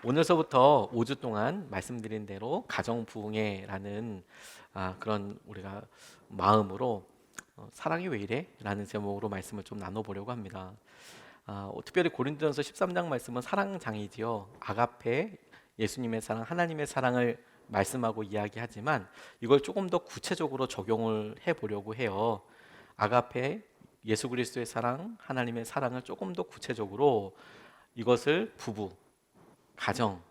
오늘서부터 5주 동안 말씀드린 대로 가정 부흥회라는 그런 우리가 마음으로 사랑이 왜 이래? 라는 제목으로 말씀을 좀 나눠보려고 합니다. 특별히 고린도전서 13장 말씀은 사랑장이지요. 아가페, 예수님의 사랑, 하나님의 사랑을 말씀하고 이야기하지만 이걸 조금 더 구체적으로 적용을 해보려고 해요. 아가페, 예수 그리스도의 사랑, 하나님의 사랑을 조금 더 구체적으로 이것을 부부, 가정,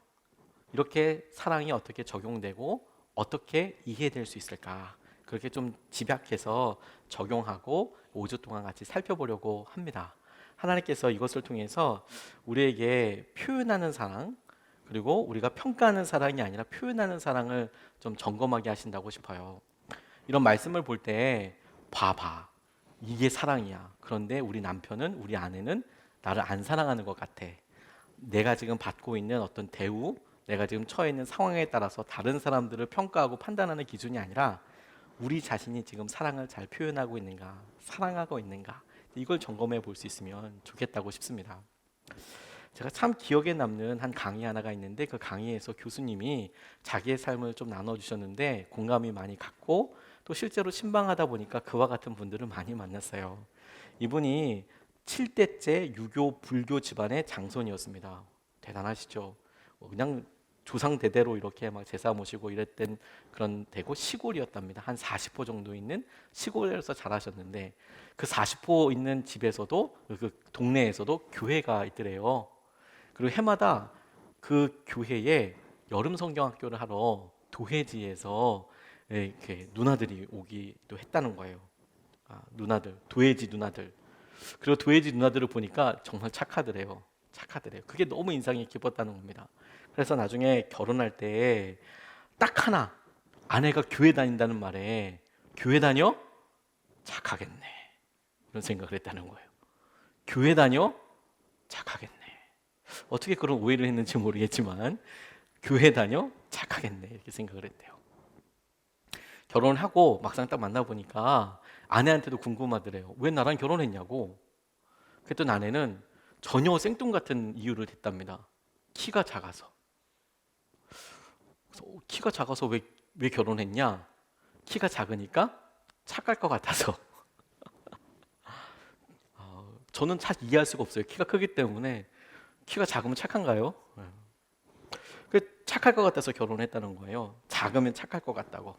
이렇게 사랑이 어떻게 적용되고 어떻게 이해될 수 있을까? 그렇게 좀 집약해서 적용하고 5주 동안 같이 살펴보려고 합니다. 하나님께서 이것을 통해서 우리에게 표현하는 사랑, 그리고 우리가 평가하는 사랑이 아니라 표현하는 사랑을 좀 점검하게 하신다고 싶어요. 이런 말씀을 볼 때 봐봐, 이게 사랑이야. 그런데 우리 남편은, 우리 아내는 나를 안 사랑하는 것 같아. 내가 지금 받고 있는 어떤 대우, 내가 지금 처해 있는 상황에 따라서 다른 사람들을 평가하고 판단하는 기준이 아니라 우리 자신이 지금 사랑을 잘 표현하고 있는가, 사랑하고 있는가, 이걸 점검해 볼 수 있으면 좋겠다고 싶습니다. 제가 참 기억에 남는 한 강의 하나가 있는데, 그 강의에서 교수님이 자기의 삶을 좀 나눠주셨는데 공감이 많이 갔고, 또 실제로 신방하다 보니까 그와 같은 분들을 많이 만났어요. 이분이 7대째 유교 불교 집안의 장손이었습니다. 대단하시죠? 그냥 조상 대대로 이렇게 막 제사 모시고 이랬던 그런 대고 시골이었답니다. 한 40호 정도 있는 시골에서 자라셨는데, 그 40호 있는 집에서도, 그 동네에서도 교회가 있더래요. 그리고 해마다 그 교회에 여름 성경학교를 하러 도회지에서 이렇게 누나들이 오기도 했다는 거예요. 누나들, 도회지 누나들. 그리고 도회지 누나들을 보니까 정말 착하더래요. 착하더래요. 그게 너무 인상이 깊었다는 겁니다. 그래서 나중에 결혼할 때 딱 하나, 아내가 교회 다닌다는 말에 교회 다녀? 착하겠네. 이런 생각을 했다는 거예요. 교회 다녀? 착하겠네. 어떻게 그런 오해를 했는지 모르겠지만 교회 다녀? 착하겠네. 이렇게 생각을 했대요. 결혼을 하고 막상 딱 만나보니까 아내한테도 궁금하더래요. 왜 나랑 결혼했냐고. 그랬더니 아내는 전혀 생뚱같은 이유를 댔답니다. 키가 작아서. 그래서 키가 작아서 왜 결혼했냐? 키가 작으니까 착할 것 같아서. 저는 잘 이해할 수가 없어요. 키가 크기 때문에. 키가 작으면 착한가요? 착할 것 같아서 결혼했다는 거예요. 작으면 착할 것 같다고.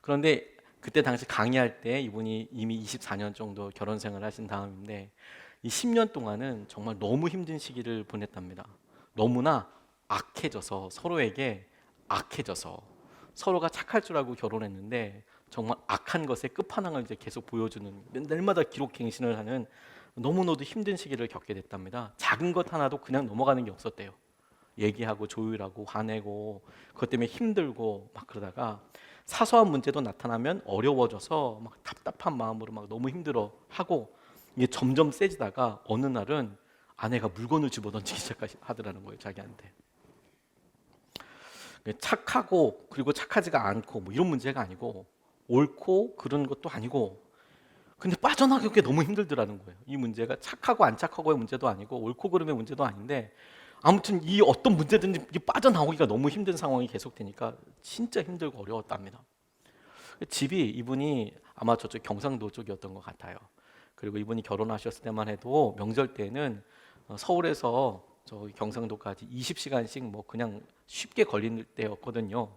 그런데 그때 당시 강의할 때 이분이 이미 24년 정도 결혼 생활을 하신 다음인데, 이 10년 동안은 정말 너무 힘든 시기를 보냈답니다. 너무나 악해져서, 서로에게 악해져서, 서로가 착할 줄 알고 결혼했는데 정말 악한 것의 끝판왕을 이제 계속 보여주는, 날마다 기록갱신을 하는 너무나도 힘든 시기를 겪게 됐답니다. 작은 것 하나도 그냥 넘어가는 게 없었대요. 얘기하고 조율하고 화내고 그것 때문에 힘들고 막 그러다가 사소한 문제도 나타나면 어려워져서 막 답답한 마음으로 막 너무 힘들어하고, 이게 점점 세지다가 어느 날은 아내가 물건을 집어던지기 시작하더라는 거예요, 자기한테. 착하고 그리고 착하지가 않고 뭐 이런 문제가 아니고, 옳고 그런 것도 아니고, 근데 빠져나가기 너무 힘들더라는 거예요. 이 문제가 착하고 안 착하고의 문제도 아니고 옳고 그름의 문제도 아닌데, 아무튼 이 어떤 문제든지 빠져나오기가 너무 힘든 상황이 계속되니까 진짜 힘들고 어려웠답니다. 집이, 이분이 아마 저쪽 경상도 쪽이었던 것 같아요. 그리고 이분이 결혼하셨을 때만 해도 명절 때는 서울에서 저 경상도까지 20시간씩 뭐 그냥 쉽게 걸릴 때였거든요.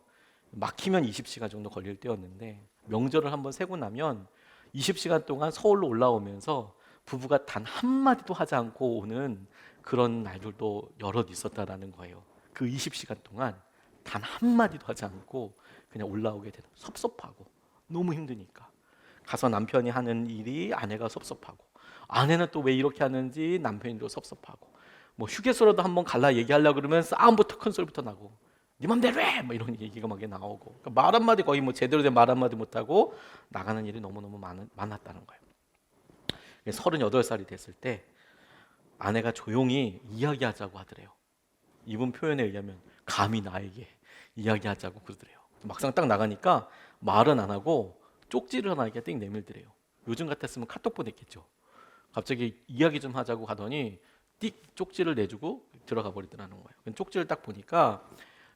막히면 20시간 정도 걸릴 때였는데, 명절을 한번 세고 나면 20시간 동안 서울로 올라오면서 부부가 단 한마디도 하지 않고 오는 그런 날들도 여럿 있었다라는 거예요. 그 20시간 동안 단 한마디도 하지 않고 그냥 올라오게 되는, 섭섭하고 너무 힘드니까. 가서 남편이 하는 일이 아내가 섭섭하고, 아내는 또 왜 이렇게 하는지 남편이 또 섭섭하고, 뭐 휴게소라도 한번 갈라 얘기하려고 그러면 싸움부터 큰 소리부터 나고, 네 맘대로 해! 뭐 이런 얘기가 막 나오고, 그러니까 말 한마디, 거의 뭐 제대로 된 말 한마디 못하고 나가는 일이 너무너무 많았다는 거예요. 38살이 됐을 때 아내가 조용히 이야기하자고 하더래요. 이분 표현에 의하면 감히 나에게 이야기하자고 그러더래요. 막상 딱 나가니까 말은 안 하고 쪽지를 하나 이렇게 띵 내밀더래요. 요즘 같았으면 카톡 보냈겠죠. 갑자기 이야기 좀 하자고 하더니 띡 쪽지를 내주고 들어가 버리더라는 거예요. 쪽지를 딱 보니까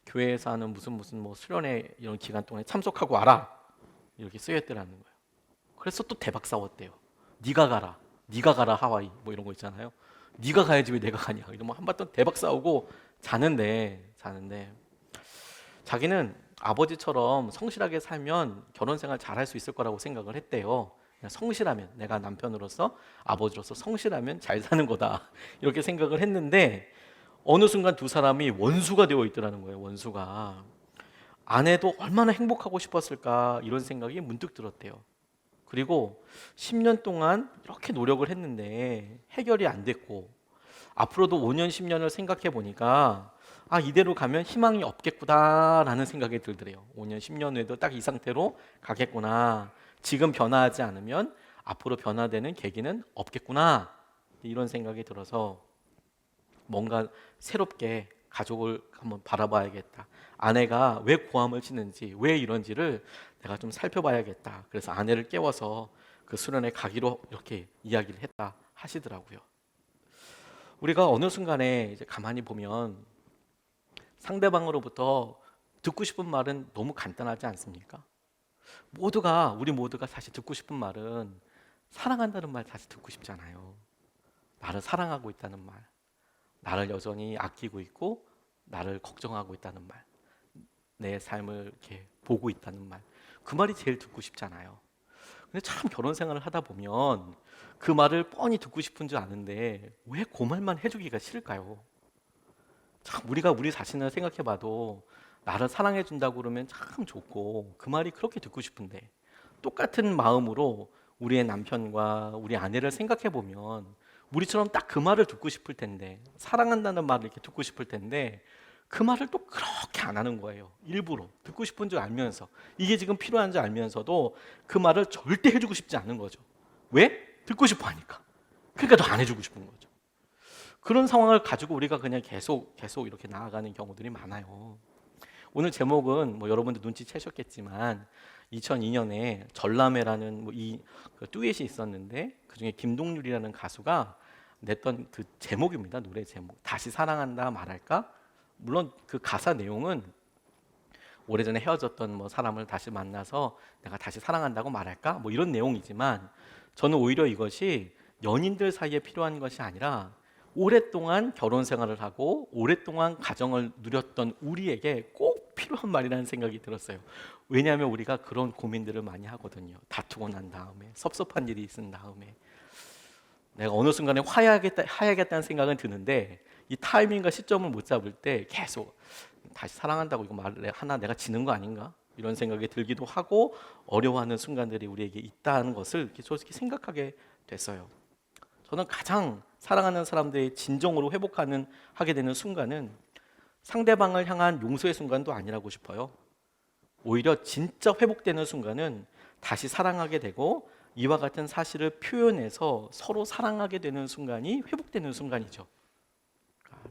교회에서 하는 무슨 뭐 수련회 이런 기간 동안에 참석하고 와라 이렇게 쓰여 있더라는 거예요. 그래서 또 대박 싸웠대요. 네가 가라 하와이 뭐 이런 거 있잖아요. 네가 가야지 왜 내가 가냐 이러면 한바탕 대박 싸우고 자는데 자기는 아버지처럼 성실하게 살면 결혼 생활 잘할 수 있을 거라고 생각을 했대요. 그냥 성실하면 내가 남편으로서 아버지로서 성실하면 잘 사는 거다 이렇게 생각을 했는데 어느 순간 두 사람이 원수가 되어 있더라는 거예요. 원수가. 아내도 얼마나 행복하고 싶었을까 이런 생각이 문득 들었대요. 그리고 10년 동안 이렇게 노력을 했는데 해결이 안 됐고 앞으로도 5년 10년을 생각해 보니까 이대로 가면 희망이 없겠구나라는 생각이 들더래요. 5년 10년 후에도 딱 이 상태로 가겠구나. 지금 변화하지 않으면 앞으로 변화되는 계기는 없겠구나. 이런 생각이 들어서 뭔가 새롭게 가족을 한번 바라봐야겠다. 아내가 왜 고함을 치는지, 왜 이런지를 내가 좀 살펴봐야겠다. 그래서 아내를 깨워서 그 수련회 가기로 이렇게 이야기를 했다 하시더라고요. 우리가 어느 순간에 이제 가만히 보면 상대방으로부터 듣고 싶은 말은 너무 간단하지 않습니까? 우리 모두가 사실 듣고 싶은 말은 사랑한다는 말 사실 듣고 싶잖아요. 나를 사랑하고 있다는 말, 나를 여전히 아끼고 있고 나를 걱정하고 있다는 말, 내 삶을 이렇게 보고 있다는 말, 그 말이 제일 듣고 싶잖아요. 근데 참 결혼 생활을 하다 보면 그 말을 뻔히 듣고 싶은 줄 아는데 왜 그 말만 해주기가 싫을까요? 참 우리가 우리 자신을 생각해봐도 나를 사랑해준다고 그러면 참 좋고 그 말이 그렇게 듣고 싶은데 똑같은 마음으로 우리의 남편과 우리 아내를 생각해보면 우리처럼 딱 그 말을 듣고 싶을 텐데 사랑한다는 말을 이렇게 듣고 싶을 텐데 그 말을 또 그렇게 안 하는 거예요. 일부러 듣고 싶은 줄 알면서 이게 지금 필요한 줄 알면서도 그 말을 절대 해주고 싶지 않은 거죠. 왜? 듣고 싶어 하니까. 그러니까 더 안 해주고 싶은 거죠. 그런 상황을 가지고 우리가 그냥 계속 이렇게 나아가는 경우들이 많아요. 오늘 제목은 뭐 여러분들 눈치채셨겠지만 2002년에 전람회라는 그 듀엣이 있었는데 그중에 김동률이라는 가수가 냈던 그 제목입니다. 노래 제목. 다시 사랑한다 말할까? 물론 그 가사 내용은 오래전에 헤어졌던 뭐 사람을 다시 만나서 내가 다시 사랑한다고 말할까? 뭐 이런 내용이지만 저는 오히려 이것이 연인들 사이에 필요한 것이 아니라 오랫동안 결혼 생활을 하고 오랫동안 가정을 누렸던 우리에게 꼭 필요한 말이라는 생각이 들었어요. 왜냐하면 우리가 그런 고민들을 많이 하거든요. 다투고 난 다음에 섭섭한 일이 있은 다음에 내가 어느 순간에 화해하겠다는 생각은 드는데 이 타이밍과 시점을 못 잡을 때 계속 다시 사랑한다고 이거 말을 하나 내가 지는 거 아닌가? 이런 생각이 들기도 하고 어려워하는 순간들이 우리에게 있다는 것을 솔직히 생각하게 됐어요. 저는 가장 사랑하는 사람들의 진정으로 하게 되는 순간은 상대방을 향한 용서의 순간도 아니라고 싶어요. 오히려 진짜 회복되는 순간은 다시 사랑하게 되고 이와 같은 사실을 표현해서 서로 사랑하게 되는 순간이 회복되는 순간이죠.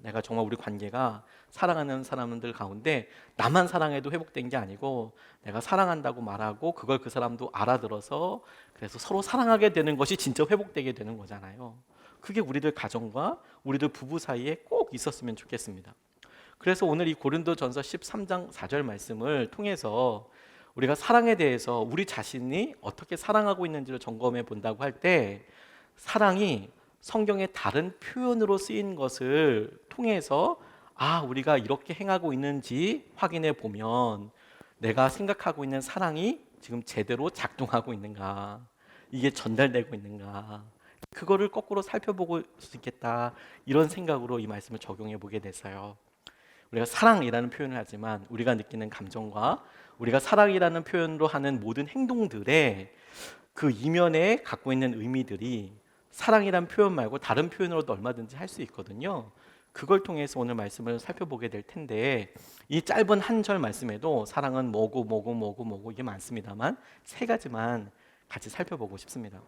내가 정말 우리 관계가 사랑하는 사람들 가운데 나만 사랑해도 회복된 게 아니고 내가 사랑한다고 말하고 그걸 그 사람도 알아들어서 그래서 서로 사랑하게 되는 것이 진짜 회복되게 되는 거잖아요. 그게 우리들 가정과 우리들 부부 사이에 꼭 있었으면 좋겠습니다. 그래서 오늘 이 고린도전서 13장 4절 말씀을 통해서 우리가 사랑에 대해서 우리 자신이 어떻게 사랑하고 있는지를 점검해 본다고 할 때 사랑이 성경의 다른 표현으로 쓰인 것을 통해서 우리가 이렇게 행하고 있는지 확인해 보면 내가 생각하고 있는 사랑이 지금 제대로 작동하고 있는가, 이게 전달되고 있는가, 그거를 거꾸로 살펴보고 수 있겠다 이런 생각으로 이 말씀을 적용해 보게 됐어요. 우리가 사랑이라는 표현을 하지만 우리가 느끼는 감정과 우리가 사랑이라는 표현으로 하는 모든 행동들의 그 이면에 갖고 있는 의미들이 사랑이란 표현 말고 다른 표현으로도 얼마든지 할 수 있거든요. 그걸 통해서 오늘 말씀을 살펴보게 될 텐데 이 짧은 한 절 말씀에도 사랑은 뭐고 이게 많습니다만 세 가지만 같이 살펴보고 싶습니다.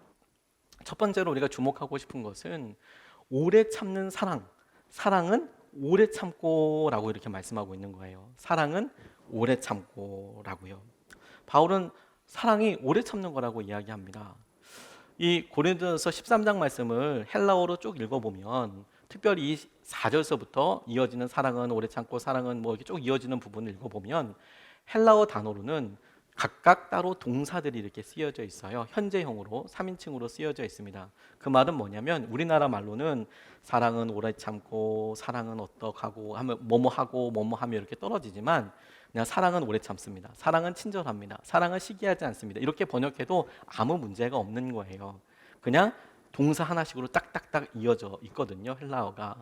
첫 번째로 우리가 주목하고 싶은 것은 오래 참는 사랑은 오래 참고라고 이렇게 말씀하고 있는 거예요. 사랑은 오래 참고라고요. 바울은 사랑이 오래 참는 거라고 이야기합니다. 이 고린도전서 13장 말씀을 헬라어로 쭉 읽어보면 특별히 이 4절서부터 이어지는 사랑은 오래 참고 사랑은 뭐 이렇게 쭉 이어지는 부분을 읽어보면 헬라어 단어로는 각각 따로 동사들이 이렇게 쓰여져 있어요. 현재형으로 3인칭으로 쓰여져 있습니다. 그 말은 뭐냐면 우리나라 말로는 사랑은 오래 참고 사랑은 어떡하고 하면 뭐뭐 하고 뭐뭐 하며 이렇게 떨어지지만 그냥 사랑은 오래 참습니다. 사랑은 친절합니다. 사랑은 시기하지 않습니다. 이렇게 번역해도 아무 문제가 없는 거예요. 그냥 동사 하나씩으로 딱딱딱 이어져 있거든요. 헬라어가.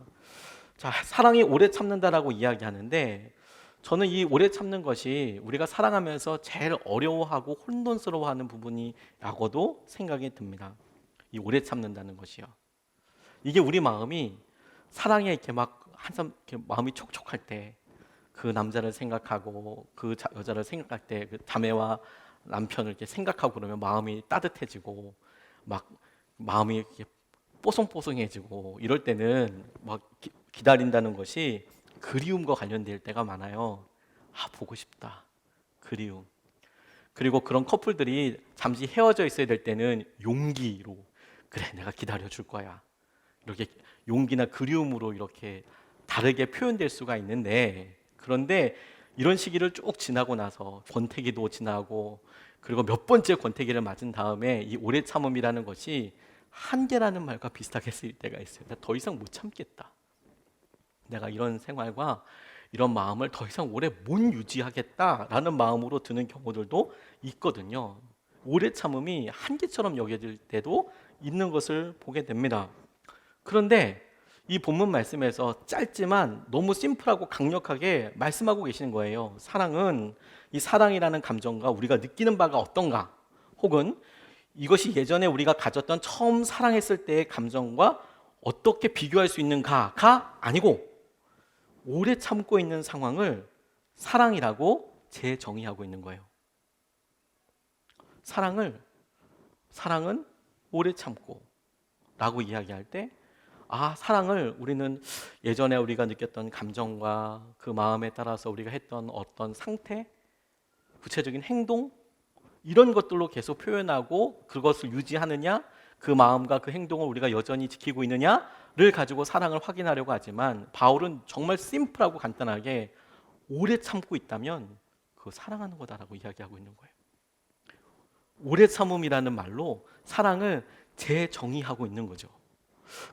자, 사랑이 오래 참는다라고 이야기하는데 저는 이 오래 참는 것이 우리가 사랑하면서 제일 어려워하고 혼돈스러워하는 부분이라고도 생각이 듭니다. 이 오래 참는다는 것이요. 이게 우리 마음이 사랑에 이렇게 막 한참 이렇게 마음이 촉촉할 때 그 남자를 생각하고 그 여자를 생각할 때 그 자매와 남편을 이렇게 생각하고 그러면 마음이 따뜻해지고 막 마음이 이렇게 뽀송뽀송해지고 이럴 때는 막 기다린다는 것이 그리움과 관련될 때가 많아요. 아, 보고 싶다. 그리움. 그리고 그런 커플들이 잠시 헤어져 있어야 될 때는 용기로 그래, 내가 기다려 줄 거야. 이렇게 용기나 그리움으로 이렇게 다르게 표현될 수가 있는데 그런데 이런 시기를 쭉 지나고 나서 권태기도 지나고 그리고 몇 번째 권태기를 맞은 다음에 이 오래 참음이라는 것이 한계라는 말과 비슷하게 쓰일 때가 있어요. 나 더 이상 못 참겠다. 내가 이런 생활과 이런 마음을 더 이상 오래 못 유지하겠다라는 마음으로 드는 경우들도 있거든요. 오래 참음이 한계처럼 여겨질 때도 있는 것을 보게 됩니다. 그런데 이 본문 말씀에서 짧지만 너무 심플하고 강력하게 말씀하고 계시는 거예요. 사랑은 이 사랑이라는 감정과 우리가 느끼는 바가 어떤가, 혹은 이것이 예전에 우리가 가졌던 처음 사랑했을 때의 감정과 어떻게 비교할 수 있는가가 아니고 오래 참고 있는 상황을 사랑이라고 재정의하고 있는 거예요. 사랑은 오래 참고 라고 이야기할 때 사랑을 우리는 예전에 우리가 느꼈던 감정과 그 마음에 따라서 우리가 했던 어떤 상태, 구체적인 행동 이런 것들로 계속 표현하고 그것을 유지하느냐, 그 마음과 그 행동을 우리가 여전히 지키고 있느냐를 가지고 사랑을 확인하려고 하지만 바울은 정말 심플하고 간단하게 오래 참고 있다면 그거 사랑하는 거다라고 이야기하고 있는 거예요. 오래 참음이라는 말로 사랑을 재정의하고 있는 거죠.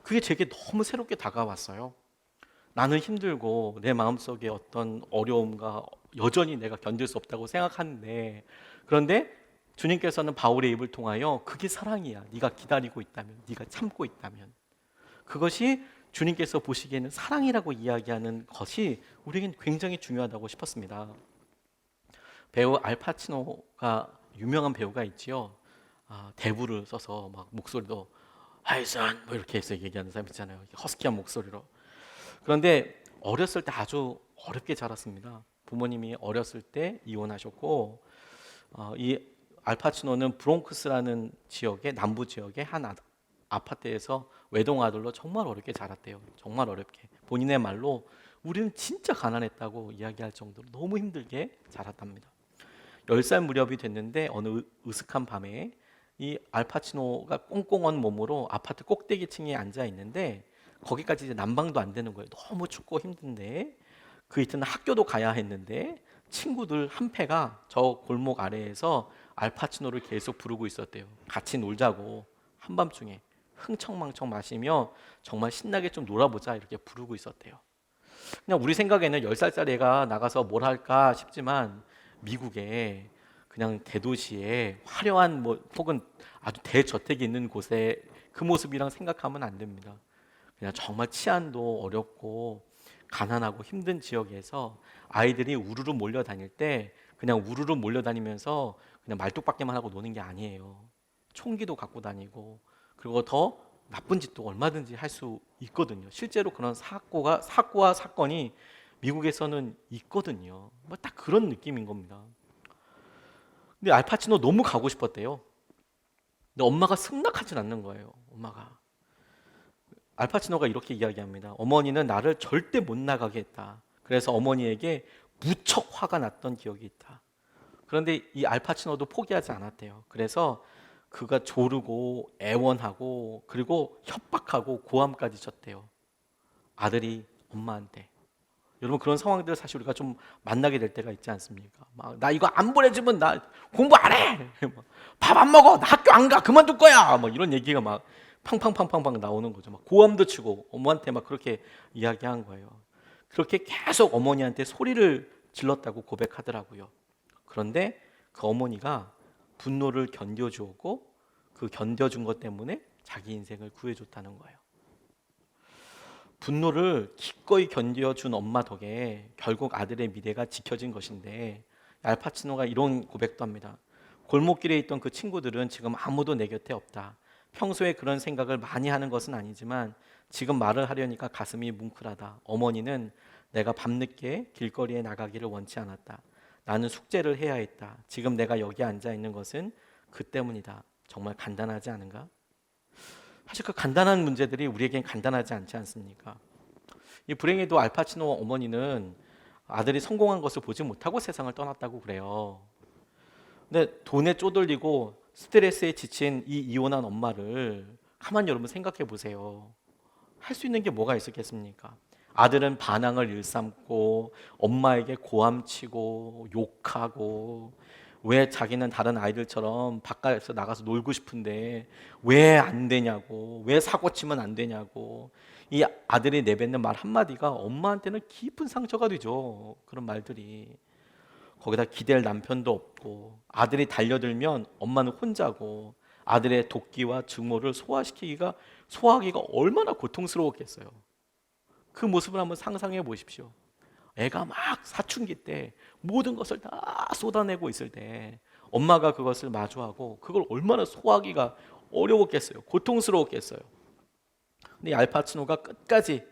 그게 제게 너무 새롭게 다가왔어요. 나는 힘들고 내 마음속에 어떤 어려움과 여전히 내가 견딜 수 없다고 생각하는데 그런데 주님께서는 바울의 입을 통하여 그게 사랑이야. 네가 기다리고 있다면, 네가 참고 있다면 그것이 주님께서 보시기에는 사랑이라고 이야기하는 것이 우리에겐 굉장히 중요하다고 싶었습니다. 배우 알파치노가 유명한 배우가 있지요. 대부를 써서 막 목소리도 하이선 뭐 이렇게 해서 얘기하는 사람 있잖아요. 허스키한 목소리로. 그런데 어렸을 때 아주 어렵게 자랐습니다. 부모님이 어렸을 때 이혼하셨고 이 알파치노는 브롱크스라는 지역의 남부 지역의 한 아파트에서 외동아들로 정말 어렵게 자랐대요. 정말 어렵게. 본인의 말로 우리는 진짜 가난했다고 이야기할 정도로 너무 힘들게 자랐답니다. 10살 무렵이 됐는데 어느 으슥한 밤에 이 알파치노가 꽁꽁 몸으로 아파트 꼭대기층에 앉아 있는데 거기까지 이제 난방도 안 되는 거예요. 너무 춥고 힘든데 그 이튿날 학교도 가야 했는데 친구들 한 패가 저 골목 아래에서 알파치노를 계속 부르고 있었대요. 같이 놀자고 한밤중에 흥청망청 마시며 정말 신나게 좀 놀아보자 이렇게 부르고 있었대요. 그냥 우리 생각에는 10살짜리 애가 나가서 뭘 할까 싶지만 미국에 그냥 대도시에 화려한 뭐 혹은 아주 대저택이 있는 곳에 그 모습이랑 생각하면 안 됩니다. 그냥 정말 치안도 어렵고 가난하고 힘든 지역에서 아이들이 우르르 몰려다닐 때 그냥 우르르 몰려다니면서 그냥 말뚝박기만 하고 노는 게 아니에요. 총기도 갖고 다니고 그리고 더 나쁜 짓도 얼마든지 할 수 있거든요. 실제로 그런 사고와 사건이 미국에서는 있거든요. 뭐 딱 그런 느낌인 겁니다. 근데 알파치노 너무 가고 싶었대요. 근데 엄마가 승낙하진 않는 거예요. 엄마가. 알파치노가 이렇게 이야기합니다. 어머니는 나를 절대 못 나가게 했다. 그래서 어머니에게 무척 화가 났던 기억이 있다. 그런데 이 알파치노도 포기하지 않았대요. 그래서 그가 조르고 애원하고 그리고 협박하고 고함까지 쳤대요. 아들이 엄마한테, 여러분 그런 상황들 사실 우리가 좀 만나게 될 때가 있지 않습니까? 막 나 이거 안 보내주면 나 공부 안 해. 밥 안 먹어. 나 학교 안 가. 그만둘 거야. 뭐 이런 얘기가 막 팡팡팡팡팡 나오는 거죠. 막 고함도 치고 엄마한테 막 그렇게 이야기한 거예요. 그렇게 계속 어머니한테 소리를 질렀다고 고백하더라고요. 그런데 그 어머니가 분노를 견뎌주었고 그 견뎌준 것 때문에 자기 인생을 구해줬다는 거예요. 분노를 기꺼이 견뎌준 엄마 덕에 결국 아들의 미래가 지켜진 것인데, 알파치노가 이런 고백도 합니다. 골목길에 있던 그 친구들은 지금 아무도 내 곁에 없다. 평소에 그런 생각을 많이 하는 것은 아니지만 지금 말을 하려니까 가슴이 뭉클하다. 어머니는 내가 밤늦게 길거리에 나가기를 원치 않았다. 나는 숙제를 해야 했다. 지금 내가 여기 앉아 있는 것은 그 때문이다. 정말 간단하지 않은가? 사실 그 간단한 문제들이 우리에겐 간단하지 않지 않습니까? 이 불행히도 알파치노 어머니는 아들이 성공한 것을 보지 못하고 세상을 떠났다고 그래요. 근데 돈에 쪼들리고 스트레스에 지친 이 이혼한 엄마를 가만히 여러분 생각해 보세요. 할 수 있는 게 뭐가 있었겠습니까? 아들은 반항을 일삼고 엄마에게 고함치고 욕하고, 왜 자기는 다른 아이들처럼 바깥에서 나가서 놀고 싶은데 왜 안 되냐고, 왜 사고 치면 안 되냐고, 이 아들이 내뱉는 말 한마디가 엄마한테는 깊은 상처가 되죠. 그런 말들이. 거기다 기댈 남편도 없고 아들이 달려들면 엄마는 혼자고, 아들의 도끼와 증오를 소화하기가 얼마나 고통스러웠겠어요. 그 모습을 한번 상상해 보십시오. 애가 막 사춘기 때 모든 것을 다 쏟아내고 있을 때 엄마가 그것을 마주하고 그걸 얼마나 소화하기가 어려웠겠어요. 고통스러웠겠어요. 근데 이 알파치노가 끝까지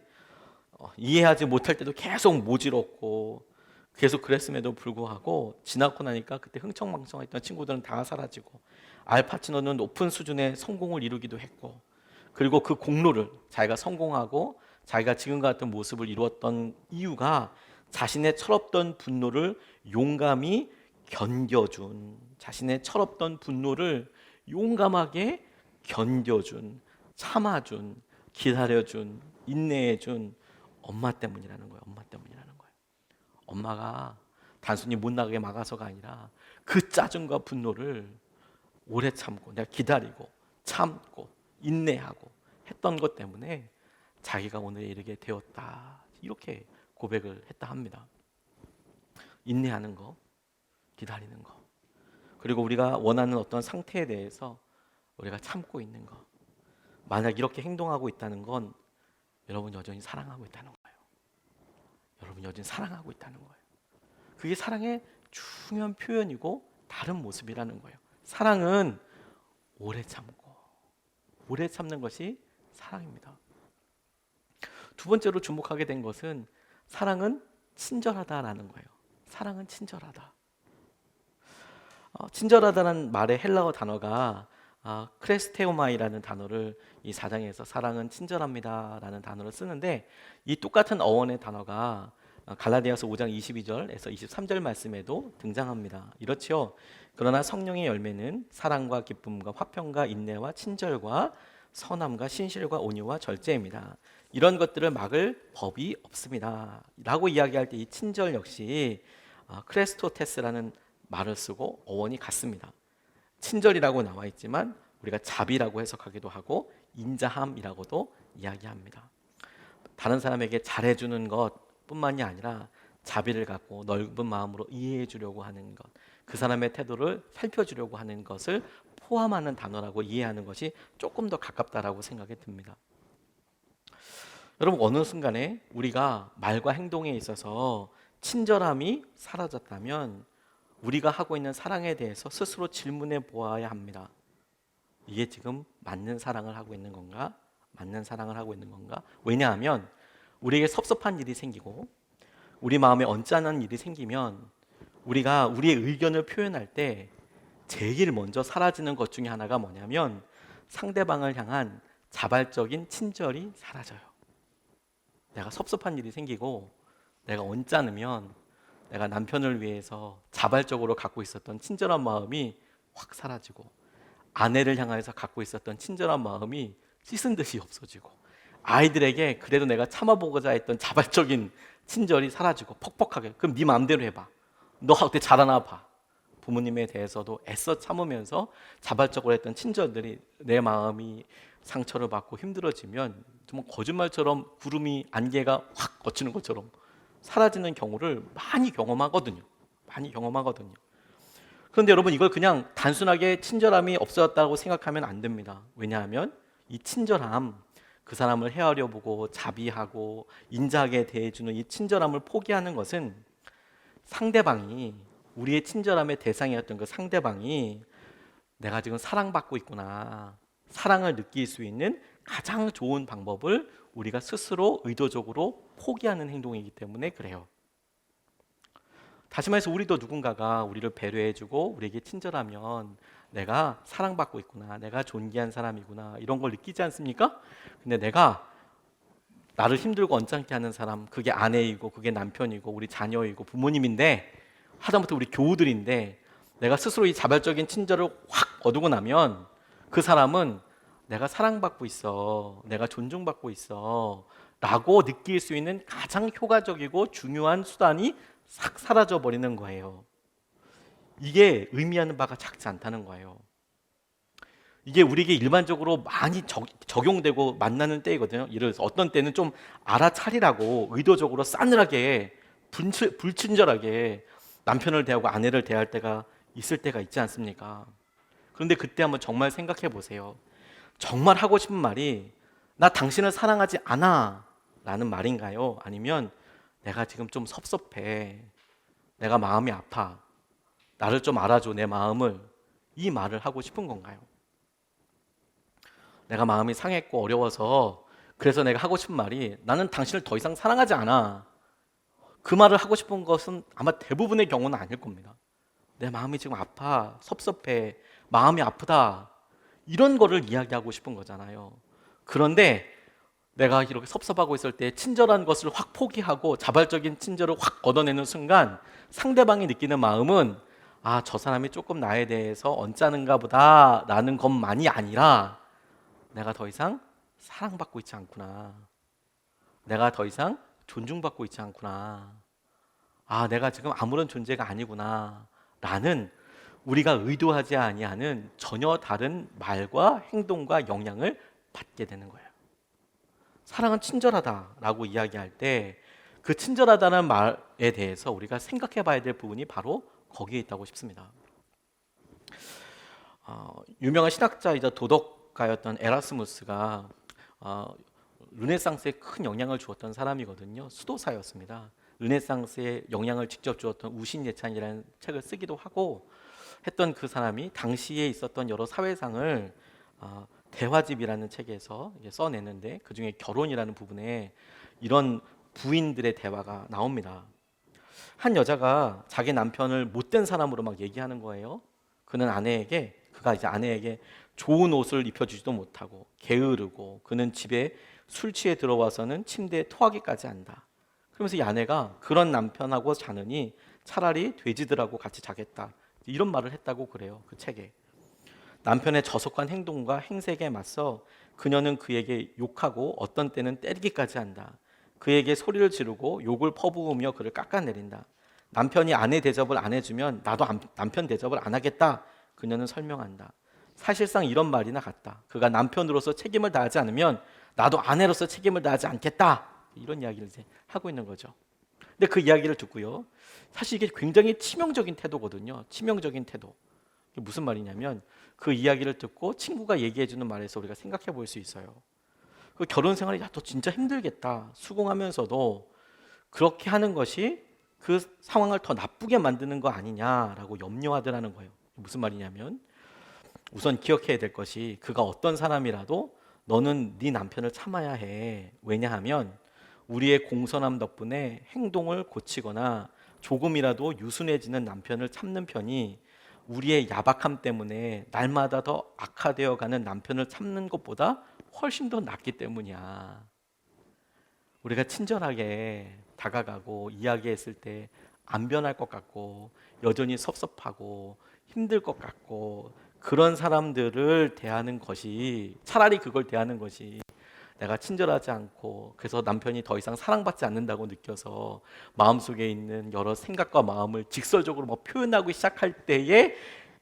이해하지 못할 때도 계속 모질었고 계속 그랬음에도 불구하고 지나고 나니까 그때 흥청망청했던 친구들은 다 사라지고 알파치노는 높은 수준의 성공을 이루기도 했고, 그리고 그 공로를, 자기가 성공하고 자기가 지금과 같은 모습을 이루었던 이유가 자신의 철없던 분노를 용감히 견뎌준, 자신의 철없던 분노를 용감하게 견뎌준, 참아준, 기다려준, 인내해준 엄마 때문이라는 거예요. 엄마 때문이라는 거예요. 엄마가 단순히 못 나가게 막아서가 아니라 그 짜증과 분노를 오래 참고 내가 기다리고 참고 인내하고 했던 것 때문에 자기가 오늘 이르게 되었다. 이렇게 고백을 했다 합니다. 인내하는 거, 기다리는 거, 그리고 우리가 원하는 어떤 상태에 대해서 우리가 참고 있는 거. 만약 이렇게 행동하고 있다는 건 여러분 여전히 사랑하고 있다는 거예요. 여러분 여전히 사랑하고 있다는 거예요. 그게 사랑의 중요한 표현이고 다른 모습이라는 거예요. 사랑은 오래 참고, 오래 참는 것이 사랑입니다. 두 번째로 주목하게 된 것은 사랑은 친절하다라는 거예요. 사랑은 친절하다. 친절하다는 말의 헬라어 단어가 크레스테오마이라는 단어를 이 4장에서 사랑은 친절합니다라는 단어를 쓰는데, 이 똑같은 어원의 단어가 갈라디아서 5장 22절에서 23절 말씀에도 등장합니다. 이렇지요. 그러나 성령의 열매는 사랑과 기쁨과 화평과 인내와 친절과 선함과 신실과 온유와 절제입니다. 이런 것들을 막을 법이 없습니다. 라고 이야기할 때 이 친절 역시 크레스토테스라는 말을 쓰고 어원이 같습니다. 친절이라고 나와 있지만 우리가 자비라고 해석하기도 하고 인자함이라고도 이야기합니다. 다른 사람에게 잘해주는 것뿐만이 아니라 자비를 갖고 넓은 마음으로 이해해 주려고 하는 것, 그 사람의 태도를 살펴주려고 하는 것을 포함하는 단어라고 이해하는 것이 조금 더 가깝다라고 생각이 듭니다. 여러분, 어느 순간에 우리가 말과 행동에 있어서 친절함이 사라졌다면 우리가 하고 있는 사랑에 대해서 스스로 질문해 보아야 합니다. 이게 지금 맞는 사랑을 하고 있는 건가? 맞는 사랑을 하고 있는 건가? 왜냐하면 우리에게 섭섭한 일이 생기고 우리 마음에 언짢은 일이 생기면 우리가 우리의 의견을 표현할 때 제일 먼저 사라지는 것 중에 하나가 뭐냐면 상대방을 향한 자발적인 친절이 사라져요. 내가 섭섭한 일이 생기고 내가 언짢으면 내가 남편을 위해서 자발적으로 갖고 있었던 친절한 마음이 확 사라지고, 아내를 향해서 갖고 있었던 친절한 마음이 씻은 듯이 없어지고, 아이들에게 그래도 내가 참아보고자 했던 자발적인 친절이 사라지고 퍽퍽하게, 그럼 네 마음대로 해봐. 너가 어때 잘하나 봐. 부모님에 대해서도 애써 참으면서 자발적으로 했던 친절들이 내 마음이 상처를 받고 힘들어지면 정말 거짓말처럼 구름이 안개가 확 걷히는 것처럼 사라지는 경우를 많이 경험하거든요. 많이 경험하거든요. 그런데 여러분, 이걸 그냥 단순하게 친절함이 없어졌다고 생각하면 안 됩니다. 왜냐하면 이 친절함, 그 사람을 헤아려 보고 자비하고 인자하게 대해주는 이 친절함을 포기하는 것은 상대방이, 우리의 친절함의 대상이었던 그 상대방이 내가 지금 사랑받고 있구나, 사랑을 느낄 수 있는 가장 좋은 방법을 우리가 스스로 의도적으로 포기하는 행동이기 때문에 그래요. 다시 말해서 우리도 누군가가 우리를 배려해주고 우리에게 친절하면 내가 사랑받고 있구나, 내가 존귀한 사람이구나, 이런 걸 느끼지 않습니까? 근데 내가 나를 힘들고 언짢게 하는 사람, 그게 아내이고 그게 남편이고 우리 자녀이고 부모님인데, 하다못해 우리 교우들인데, 내가 스스로 이 자발적인 친절을 확 거두고 나면 그 사람은 내가 사랑받고 있어, 내가 존중받고 있어 라고 느낄 수 있는 가장 효과적이고 중요한 수단이 싹 사라져 버리는 거예요. 이게 의미하는 바가 작지 않다는 거예요. 이게 우리에게 일반적으로 많이 적용되고 만나는 때이거든요. 예를 들어서 어떤 때는 좀 알아차리라고 의도적으로 싸늘하게 불친절하게 남편을 대하고 아내를 대할 때가 있을 때가 있지 않습니까? 그런데 그때 한번 정말 생각해 보세요. 정말 하고 싶은 말이 나 당신을 사랑하지 않아 라는 말인가요? 아니면 내가 지금 좀 섭섭해, 내가 마음이 아파, 나를 좀 알아줘, 내 마음을, 이 말을 하고 싶은 건가요? 내가 마음이 상했고 어려워서 그래서 내가 하고 싶은 말이 나는 당신을 더 이상 사랑하지 않아, 그 말을 하고 싶은 것은 아마 대부분의 경우는 아닐 겁니다. 내 마음이 지금 아파, 섭섭해, 마음이 아프다, 이런 거를 이야기하고 싶은 거잖아요. 그런데 내가 이렇게 섭섭하고 있을 때 친절한 것을 확 포기하고 자발적인 친절을 확 걷어내는 순간 상대방이 느끼는 마음은 아, 저 사람이 조금 나에 대해서 언짢은가 보다 라는 것만이 아니라 내가 더 이상 사랑받고 있지 않구나, 내가 더 이상 존중받고 있지 않구나, 아, 내가 지금 아무런 존재가 아니구나 라는, 우리가 의도하지 아니하는 전혀 다른 말과 행동과 영향을 받게 되는 거예요. 사랑은 친절하다라고 이야기할 때 그 친절하다는 말에 대해서 우리가 생각해 봐야 될 부분이 바로 거기에 있다고 싶습니다. 유명한 신학자이자 도덕가였던 에라스무스가 르네상스에 큰 영향을 주었던 사람이거든요. 수도사였습니다. 르네상스에 영향을 직접 주었던 우신예찬이라는 책을 쓰기도 하고 했던 그 사람이 당시에 있었던 여러 사회상을 대화집이라는 책에서 써내는데, 그 중에 결혼이라는 부분에 이런 부인들의 대화가 나옵니다. 한 여자가 자기 남편을 못된 사람으로 막 얘기하는 거예요. 그가 이제 아내에게 좋은 옷을 입혀주지도 못하고 게으르고, 그는 집에 술 취해 들어와서는 침대에 토하기까지 한다. 그러면서 이 아내가 그런 남편하고 자느니 차라리 돼지들하고 같이 자겠다, 이런 말을 했다고 그래요. 그 책에. 남편의 저속한 행동과 행색에 맞서 그녀는 그에게 욕하고 어떤 때는 때리기까지 한다. 그에게 소리를 지르고 욕을 퍼부으며 그를 깎아내린다. 남편이 아내 대접을 안 해주면 나도 남편 대접을 안 하겠다, 그녀는 설명한다. 사실상 이런 말이나 같다. 그가 남편으로서 책임을 다하지 않으면 나도 아내로서 책임을 다하지 않겠다, 이런 이야기를 이제 하고 있는 거죠. 근데 그 이야기를 듣고요, 사실 이게 굉장히 치명적인 태도거든요. 치명적인 태도. 이게 무슨 말이냐면, 그 이야기를 듣고 친구가 얘기해주는 말에서 우리가 생각해 볼 수 있어요. 그 결혼 생활이 야, 너 진짜 힘들겠다, 수긍하면서도 그렇게 하는 것이 그 상황을 더 나쁘게 만드는 거 아니냐라고 염려하더라는 거예요. 무슨 말이냐면, 우선 기억해야 될 것이, 그가 어떤 사람이라도 너는 네 남편을 참아야 해. 왜냐하면 우리의 공손함 덕분에 행동을 고치거나 조금이라도 유순해지는 남편을 참는 편이 우리의 야박함 때문에 날마다 더 악화되어 가는 남편을 참는 것보다 훨씬 더 낫기 때문이야. 우리가 친절하게 다가가고 이야기했을 때 안 변할 것 같고 여전히 섭섭하고 힘들 것 같고 그런 사람들을 대하는 것이, 차라리 그걸 대하는 것이 내가 친절하지 않고 그래서 남편이 더 이상 사랑받지 않는다고 느껴서 마음속에 있는 여러 생각과 마음을 직설적으로 막 표현하기 시작할 때에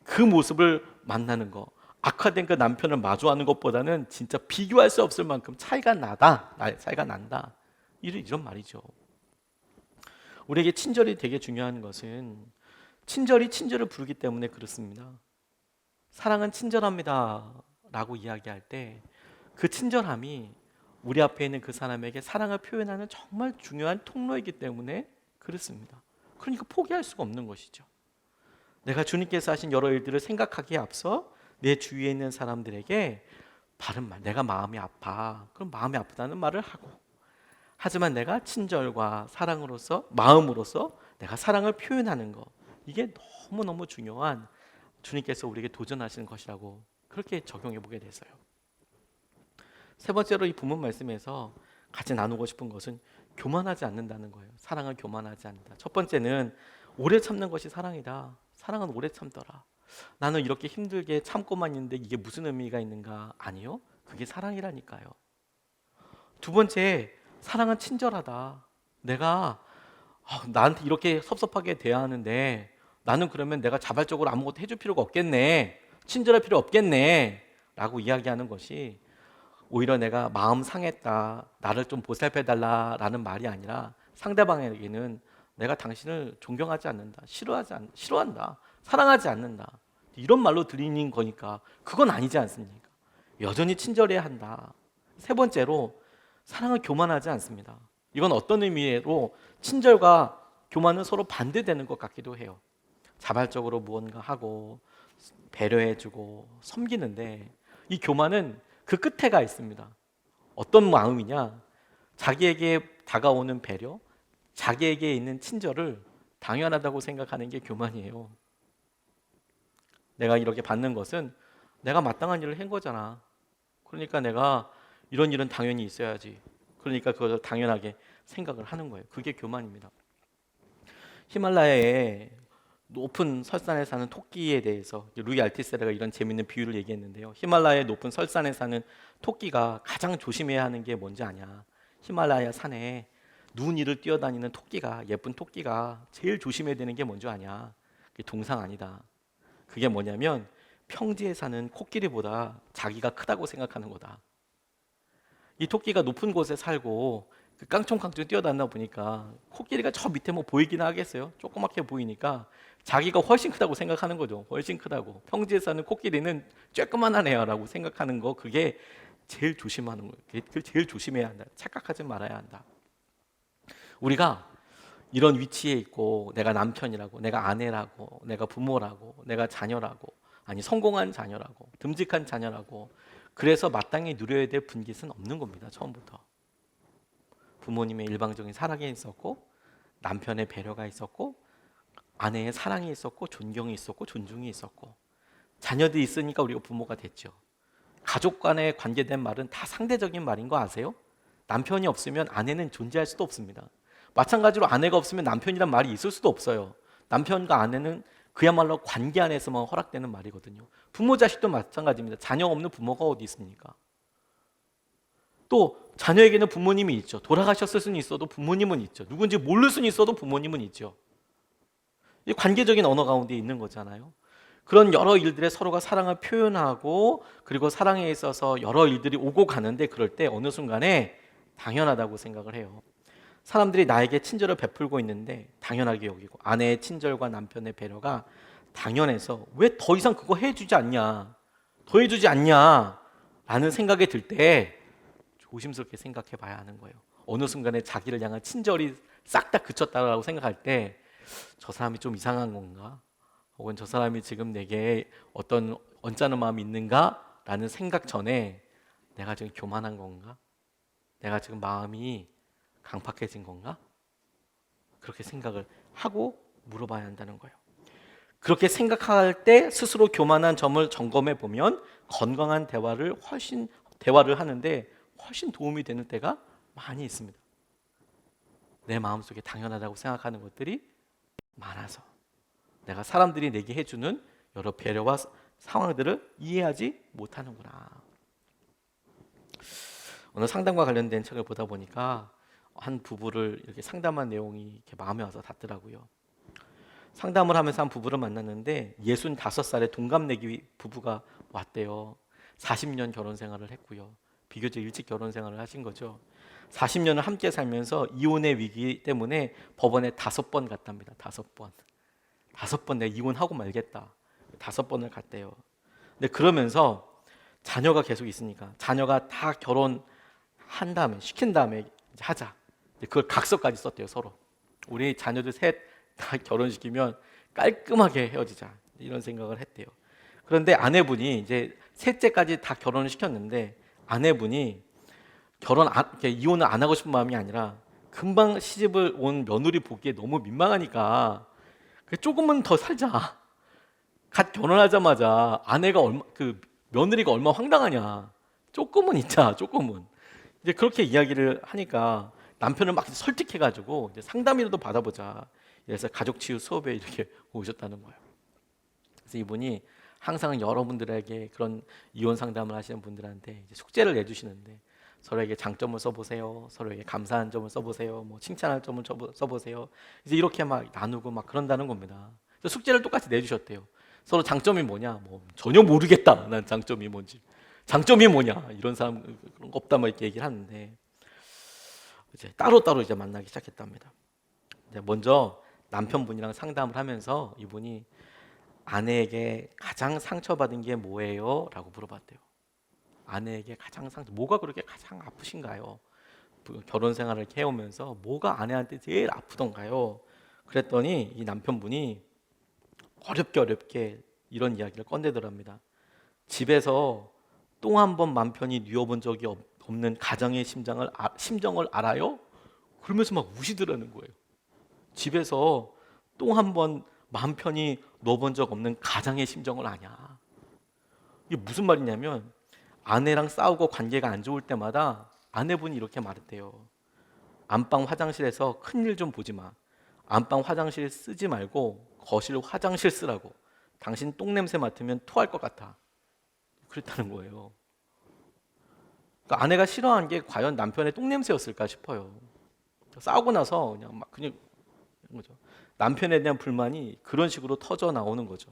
그 모습을 만나는 거, 악화된 그 남편을 마주하는 것보다는 진짜 비교할 수 없을 만큼 차이가 난다. 이런 말이죠. 우리에게 친절이 되게 중요한 것은 친절이 친절을 부르기 때문에 그렇습니다. 사랑은 친절합니다 라고 이야기할 때 그 친절함이 우리 앞에 있는 그 사람에게 사랑을 표현하는 정말 중요한 통로이기 때문에 그렇습니다. 그러니까 포기할 수가 없는 것이죠. 내가 주님께서 하신 여러 일들을 생각하기에 앞서 내 주위에 있는 사람들에게 바른 말, 내가 마음이 아파. 그럼 마음이 아프다는 말을 하고, 하지만 내가 친절과 사랑으로서, 마음으로서 내가 사랑을 표현하는 것, 이게 너무너무 중요한 주님께서 우리에게 도전하시는 것이라고 그렇게 적용해 보게 돼서요. 세 번째로 이 본문 말씀에서 같이 나누고 싶은 것은 교만하지 않는다는 거예요. 사랑을 교만하지 않는다. 첫 번째는 오래 참는 것이 사랑이다. 사랑은 오래 참더라. 나는 이렇게 힘들게 참고만 있는데 이게 무슨 의미가 있는가? 아니요. 그게 사랑이라니까요. 두 번째, 사랑은 친절하다. 내가 나한테 이렇게 섭섭하게 대하는데 나는 그러면 내가 자발적으로 아무것도 해줄 필요가 없겠네. 친절할 필요 없겠네. 라고 이야기하는 것이 오히려 내가 마음 상했다, 나를 좀 보살펴달라라는 말이 아니라 상대방에게는 내가 당신을 존경하지 않는다, 싫어한다, 사랑하지 않는다, 이런 말로 들리는 거니까 그건 아니지 않습니까? 여전히 친절해야 한다. 세 번째로, 사랑은 교만하지 않습니다. 이건 어떤 의미로 친절과 교만은 서로 반대되는 것 같기도 해요. 자발적으로 무언가 하고 배려해주고 섬기는데 이 교만은 그 끝에가 있습니다. 어떤 마음이냐? 자기에게 다가오는 배려, 자기에게 있는 친절을 당연하다고 생각하는 게 교만이에요. 내가 이렇게 받는 것은 내가 마땅한 일을 한 거잖아. 그러니까 내가 이런 일은 당연히 있어야지. 그러니까 그것을 당연하게 생각을 하는 거예요. 그게 교만입니다. 히말라야의 높은 설산에 사는 토끼에 대해서 루이 알티세르가 이런 재밌는 비유를 얘기했는데요. 히말라야의 높은 설산에 사는 토끼가 가장 조심해야 하는 게 뭔지 아냐? 히말라야 산에 눈 위를 뛰어다니는 토끼가, 예쁜 토끼가 제일 조심해야 되는 게 뭔지 아냐? 그게 동상 아니다. 그게 뭐냐면 평지에 사는 코끼리보다 자기가 크다고 생각하는 거다. 이 토끼가 높은 곳에 살고 그 깡총깡총 뛰어다니다 보니까 코끼리가 저 밑에 뭐 보이긴 하겠어요. 조그맣게 보이니까 자기가 훨씬 크다고 생각하는 거죠. 훨씬 크다고. 평지에 사는 코끼리는 쬐끄만한 애야라고 생각하는 거, 그게 제일 조심하는 거예요. 그게 제일 조심해야 한다. 착각하지 말아야 한다. 우리가 이런 위치에 있고 내가 남편이라고, 내가 아내라고, 내가 부모라고, 내가 자녀라고, 아니 성공한 자녀라고, 듬직한 자녀라고, 그래서 마땅히 누려야 될 분깃은 없는 겁니다. 처음부터. 부모님의 일방적인 사랑이 있었고, 남편의 배려가 있었고, 아내의 사랑이 있었고, 존경이 있었고, 존중이 있었고, 자녀들이 있으니까 우리가 부모가 됐죠. 가족 간에 관계된 말은 다 상대적인 말인 거 아세요? 남편이 없으면 아내는 존재할 수도 없습니다. 마찬가지로 아내가 없으면 남편이란 말이 있을 수도 없어요. 남편과 아내는 그야말로 관계 안에서만 허락되는 말이거든요. 부모 자식도 마찬가지입니다. 자녀 없는 부모가 어디 있습니까? 또 자녀에게는 부모님이 있죠. 돌아가셨을 수는 있어도 부모님은 있죠. 누군지 모를 수는 있어도 부모님은 있죠. 이 관계적인 언어 가운데 있는 거잖아요. 그런 여러 일들에 서로가 사랑을 표현하고, 그리고 사랑에 있어서 여러 일들이 오고 가는데, 그럴 때 어느 순간에 당연하다고 생각을 해요. 사람들이 나에게 친절을 베풀고 있는데 당연하게 여기고, 아내의 친절과 남편의 배려가 당연해서 왜 더 이상 그거 해주지 않냐, 더 해주지 않냐 라는 생각이 들 때 조심스럽게 생각해 봐야 하는 거예요. 어느 순간에 자기를 향한 친절이 싹 다 그쳤다고 생각할 때 저 사람이 좀 이상한 건가? 혹은 저 사람이 지금 내게 어떤 언짢은 마음이 있는가? 라는 생각 전에 내가 지금 교만한 건가? 내가 지금 마음이 강팍해진 건가? 그렇게 생각을 하고 물어봐야 한다는 거예요. 그렇게 생각할 때 스스로 교만한 점을 점검해 보면 건강한 대화를 하는데 훨씬 도움이 되는 때가 많이 있습니다. 내 마음속에 당연하다고 생각하는 것들이 많아서 내가 사람들이 내게 해주는 여러 배려와 상황들을 이해하지 못하는구나. 어느 상담과 관련된 책을 보다 보니까 한 부부를 이렇게 상담한 내용이 이렇게 마음에 와서 닿더라고요. 상담을 하면서 한 부부를 만났는데 65살의 동갑내기 부부가 왔대요. 40년 결혼 생활을 했고요. 비교적 일찍 결혼 생활을 하신 거죠. 40년을 함께 살면서 이혼의 위기 때문에 법원에 5번 갔답니다. 5번. 5번 내가 이혼하고 말겠다. 5번을 갔대요. 근데 그러면서 자녀가 계속 있으니까 자녀가 다 결혼한 다음에 시킨 다음에 이제 하자. 그걸 각서까지 썼대요. 서로. 우리 자녀들 셋 다 결혼시키면 깔끔하게 헤어지자. 이런 생각을 했대요. 그런데 아내분이 이제 셋째까지 다 결혼을 시켰는데 아내분이 이혼을 안 하고 싶은 마음이 아니라 금방 시집을 온 며느리 보기에 너무 민망하니까 조금은 더 살자. 갓 결혼하자마자 며느리가 얼마 황당하냐. 조금은 있자, 조금은. 이제 그렇게 이야기를 하니까 남편을 막 설득해가지고 이제 상담이라도 받아보자. 그래서 가족치유 수업에 이렇게 오셨다는 거예요. 그래서 이분이 항상 여러분들에게 그런 이혼 상담을 하시는 분들한테 이제 숙제를 내주시는데 서로에게 장점을 써보세요. 서로에게 감사한 점을 써보세요. 뭐 칭찬할 점을 써보세요. 이제 이렇게 막 나누고 막 그런다는 겁니다. 그래서 숙제를 똑같이 내주셨대요. 서로 장점이 뭐냐? 뭐 전혀 모르겠다. 난 장점이 뭔지. 장점이 뭐냐? 이런 사람 그런 거 없다 뭐 이렇게 얘기를 하는데 이제 따로따로 이제 만나기 시작했답니다. 이제 먼저 남편분이랑 상담을 하면서 이분이 아내에게 가장 상처받은 게 뭐예요? 라고 물어봤대요. 아내에게 뭐가 그렇게 가장 아프신가요? 결혼 생활을 해오면서 뭐가 아내한테 제일 아프던가요? 그랬더니 이 남편분이 어렵게 이런 이야기를 꺼내더랍니다. 집에서 똥 한 번 맘 편히 뉘어본 적이 없는 가정의 심정을 알아요? 그러면서 막 우시더라는 거예요. 집에서 똥 한 번 마음 편히 넣어본 적 없는 가장의 심정을 아냐. 이게 무슨 말이냐면 아내랑 싸우고 관계가 안 좋을 때마다 아내분이 이렇게 말했대요. 안방 화장실에서 큰일 좀 보지 마. 안방 화장실 쓰지 말고 거실 화장실 쓰라고. 당신 똥 냄새 맡으면 토할 것 같아. 그랬다는 거예요. 그러니까 아내가 싫어한 게 과연 남편의 똥 냄새였을까 싶어요. 싸우고 나서 그냥 거죠. 남편에 대한 불만이 그런 식으로 터져 나오는 거죠.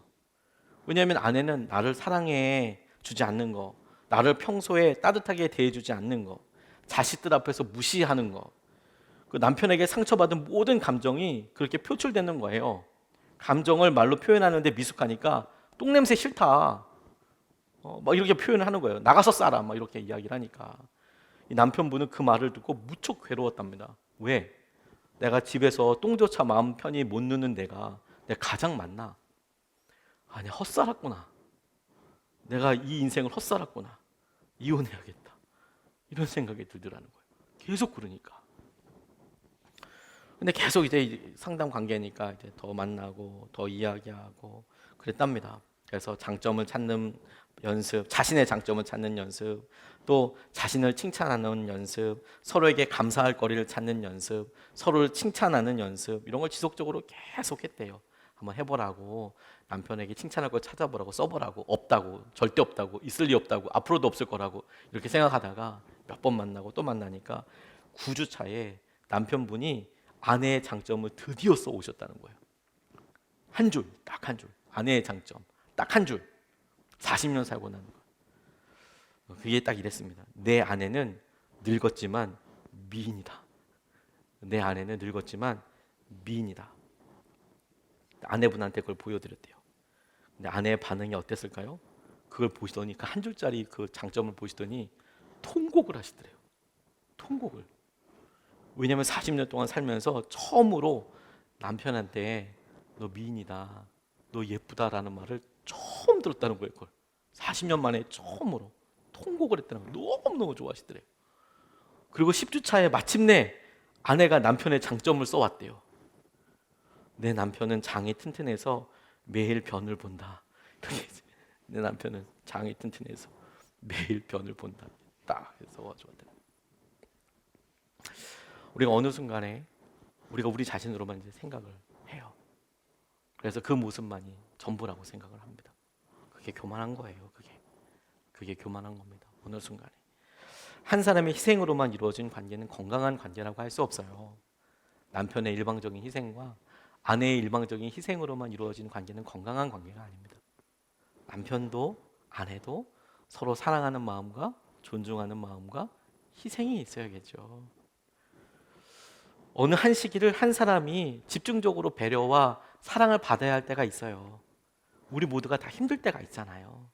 왜냐하면 아내는 나를 사랑해 주지 않는 거, 나를 평소에 따뜻하게 대해주지 않는 거, 자식들 앞에서 무시하는 거, 그 남편에게 상처받은 모든 감정이 그렇게 표출되는 거예요. 감정을 말로 표현하는데 미숙하니까 똥냄새 싫다. 막 이렇게 표현을 하는 거예요. 나가서 싸라. 막 이렇게 이야기를 하니까 이 남편분은 그 말을 듣고 무척 괴로웠답니다. 왜? 내가 집에서 똥조차 마음 편히 못 누는 내가 가장 맞나? 아니 헛살았구나. 내가 이 인생을 헛살았구나. 이혼해야겠다. 이런 생각이 들더라는 거예요. 계속 그러니까. 근데 계속 이제 상담 관계니까 이제 더 만나고 더 이야기하고 그랬답니다. 그래서 장점을 찾는 연습, 자신의 장점을 찾는 연습, 또 자신을 칭찬하는 연습, 서로에게 감사할 거리를 찾는 연습, 서로를 칭찬하는 연습 이런 걸 지속적으로 계속 했대요. 한번 해보라고 남편에게 칭찬할 걸 찾아보라고 써보라고 없다고 절대 없다고 있을 리 없다고 앞으로도 없을 거라고 이렇게 생각하다가 몇 번 만나고 또 만나니까 9주 차에 남편분이 아내의 장점을 드디어 써 오셨다는 거예요. 한 줄, 딱 한 줄. 아내의 장점, 딱 한 줄. 40년 살고 나는 거. 그게 딱 이랬습니다. 내 아내는 늙었지만 미인이다. 내 아내는 늙었지만 미인이다. 아내분한테 그걸 보여드렸대요. 근데 아내의 반응이 어땠을까요? 그걸 보시더니 그 한 줄짜리 그 장점을 보시더니 통곡을 하시더래요. 통곡을. 왜냐하면 40년 동안 살면서 처음으로 남편한테 너 미인이다, 너 예쁘다라는 말을 처음 들었다는 거예요. 그걸 40년 만에 처음으로 통곡을 했다는 거예요. 너무너무 좋아하시더래요. 그리고 10주 차에 마침내 아내가 남편의 장점을 써왔대요. 내 남편은 장이 튼튼해서 매일 변을 본다. 내 남편은 장이 튼튼해서 매일 변을 본다. 딱 해서 와주었대요. 우리가 어느 순간에 우리가 우리 자신으로만 이제 생각을 해요. 그래서 그 모습만이 전부라고 생각을 합니다. 그게 교만한 거예요. 그게 교만한 겁니다. 어느 순간에 한 사람의 희생으로만 이루어진 관계는 건강한 관계라고 할 수 없어요. 남편의 일방적인 희생과 아내의 일방적인 희생으로만 이루어진 관계는 건강한 관계가 아닙니다. 남편도 아내도 서로 사랑하는 마음과 존중하는 마음과 희생이 있어야겠죠. 어느 한 시기를 한 사람이 집중적으로 배려와 사랑을 받아야 할 때가 있어요. 우리 모두가 다 힘들 때가 있잖아요.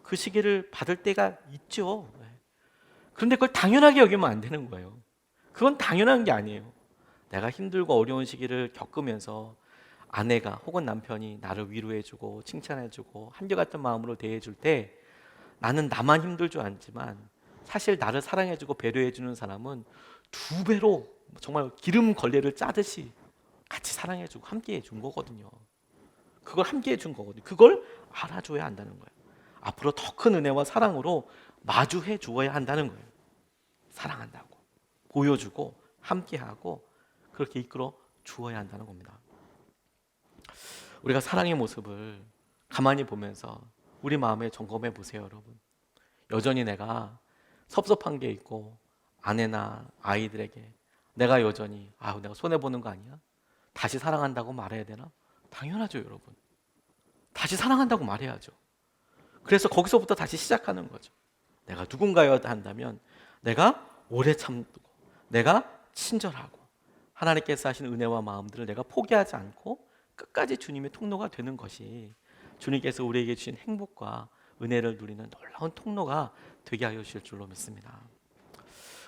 그 시기를 받을 때가 있죠. 그런데 그걸 당연하게 여기면 안 되는 거예요. 그건 당연한 게 아니에요. 내가 힘들고 어려운 시기를 겪으면서 아내가 혹은 남편이 나를 위로해주고 칭찬해주고 한결같은 마음으로 대해줄 때 나는 나만 힘들 줄 알지만 사실 나를 사랑해주고 배려해주는 사람은 두 배로 정말 기름 걸레를 짜듯이 같이 사랑해주고 함께해준 거거든요. 그걸 함께해준 거거든요. 그걸 알아줘야 한다는 거예요. 앞으로 더 큰 은혜와 사랑으로 마주해 주어야 한다는 거예요. 사랑한다고 보여주고 함께하고 그렇게 이끌어 주어야 한다는 겁니다. 우리가 사랑의 모습을 가만히 보면서 우리 마음에 점검해 보세요, 여러분. 여전히 내가 섭섭한 게 있고 아내나 아이들에게 내가 여전히 내가 손해 보는 거 아니야? 다시 사랑한다고 말해야 되나? 당연하죠, 여러분. 다시 사랑한다고 말해야죠. 그래서 거기서부터 다시 시작하는 거죠. 내가 누군가여야 한다면 내가 오래 참고 내가 친절하고 하나님께서 하신 은혜와 마음들을 내가 포기하지 않고 끝까지 주님의 통로가 되는 것이 주님께서 우리에게 주신 행복과 은혜를 누리는 놀라운 통로가 되게 하여 주실 줄로 믿습니다.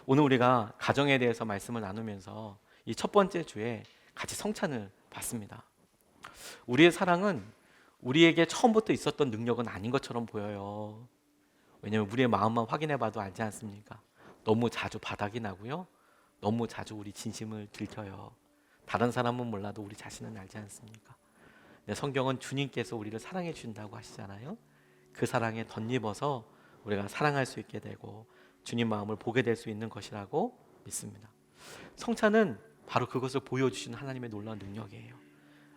오늘 우리가 가정에 대해서 말씀을 나누면서 이 첫 번째 주에 같이 성찬을 받습니다. 우리의 사랑은 우리에게 처음부터 있었던 능력은 아닌 것처럼 보여요. 왜냐하면 우리의 마음만 확인해 봐도 알지 않습니까? 너무 자주 바닥이 나고요. 너무 자주 우리 진심을 들켜요. 다른 사람은 몰라도 우리 자신은 알지 않습니까? 근데 성경은 주님께서 우리를 사랑해 주신다고 하시잖아요. 그 사랑에 덧입어서 우리가 사랑할 수 있게 되고 주님 마음을 보게 될 수 있는 것이라고 믿습니다. 성찬은 바로 그것을 보여주신 하나님의 놀라운 능력이에요.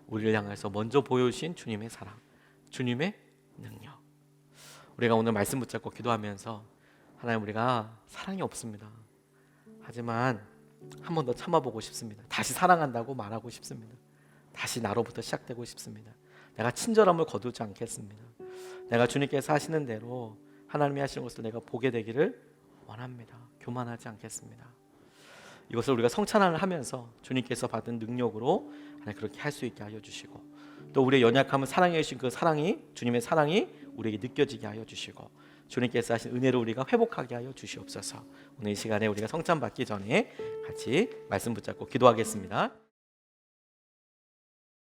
우리를 향해서 먼저 보여주신 주님의 사랑, 주님의 능력. 우리가 오늘 말씀 붙잡고 기도하면서 하나님, 우리가 사랑이 없습니다. 하지만 한 번 더 참아보고 싶습니다. 다시 사랑한다고 말하고 싶습니다. 다시 나로부터 시작되고 싶습니다. 내가 친절함을 거두지 않겠습니다. 내가 주님께서 하시는 대로 하나님이 하시는 것을 내가 보게 되기를 원합니다. 교만하지 않겠습니다. 이것을 우리가 성찬을 하면서 주님께서 받은 능력으로 하나님 그렇게 할 수 있게 하여 주시고, 또 우리의 연약함을 사랑해 주신 그 사랑이, 주님의 사랑이 우리에게 느껴지게 하여 주시고, 주님께서 하신 은혜를 우리가 회복하게 하여 주시옵소서. 오늘 이 시간에 우리가 성찬 받기 전에 같이 말씀 붙잡고 기도하겠습니다.